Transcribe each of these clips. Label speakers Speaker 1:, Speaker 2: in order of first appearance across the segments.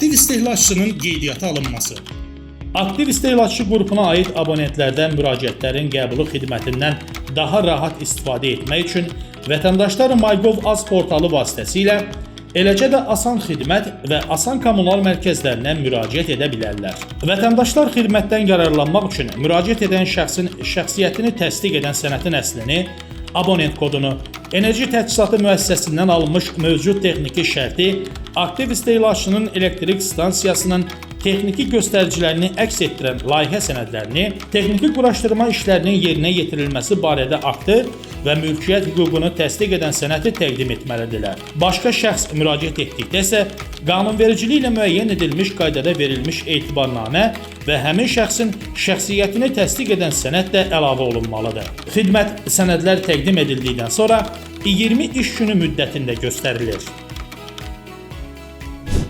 Speaker 1: Aktiv istehlakçının qeydiyyata alınması.
Speaker 2: Aktiv istehlakçı qrupuna aid abonentlərdən müraciətlərin qəbulu xidmətindən daha rahat istifadə etmək üçün vətəndaşlar MyGov.az portalı vasitəsilə, eləcə də asan xidmət və asan kommunal mərkəzlərinə müraciət edə bilərlər. Vətəndaşlar xidmətdən yararlanmaq üçün müraciət edən şəxsin şəxsiyyətini təsdiq edən sənədin əslini, abonent kodunu, enerji təchizatı müəssisəsindən alınmış mövcud texniki şərti, aktiv istehlakçının elektrik stansiyasının texniki göstəricilərini əks etdirən layihə sənədlərini, texniki quraşdırma işlərinin yerinə yetirilməsi barədə aktı və mülkiyyət hüququnu təsdiq edən sənədi təqdim etməlidirlər. Başqa şəxs müraciət etdikdə isə qanunvericiliklə müəyyən edilmiş qaydada verilmiş etibarnamə və həmin şəxsin şəxsiyyətini təsdiq edən sənəd də əlavə olunmalıdır. Xidmət sənədlər təqdim edildikdən sonra 20 iş günü müddətində göstərilir.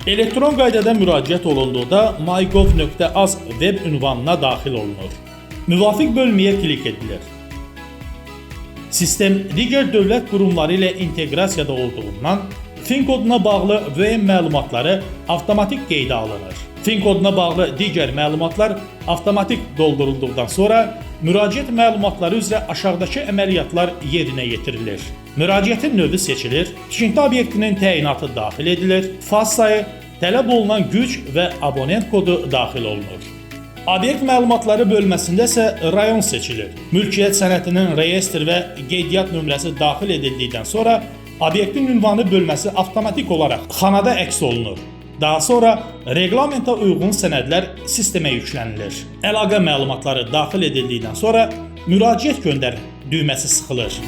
Speaker 2: Elektron qaydada müraciət olunduqda mygov.az web ünvanına daxil olunur. Müvafiq bölməyə klik edilir. Sistem digər dövlət qurumları ilə inteqrasiyada olduğundan FIN koduna bağlı VM məlumatları avtomatik qeydə alınır. FIN koduna bağlı digər məlumatlar avtomatik doldurulduqdan sonra müraciət məlumatları üzrə aşağıdakı əməliyyatlar yerinə yetirilir. Müraciətin növü seçilir, tikinti obyektinin təyinatı daxil edilir, faz sayı, tələb olunan güc və abonent kodu daxil olunur. Obyekt məlumatları bölməsində isə rayon seçilir. Mülkiyyət sənədinin reyestr və qeydiyyat nömrəsi daxil edildikdən sonra obyektin ünvanı bölməsi avtomatik olaraq xanada əks olunur. Daha sonra reglamentə uyğun sənədlər sistemə yüklənilir. Əlaqə məlumatları daxil edildikdən sonra müraciət göndər düyməsi sıxılır.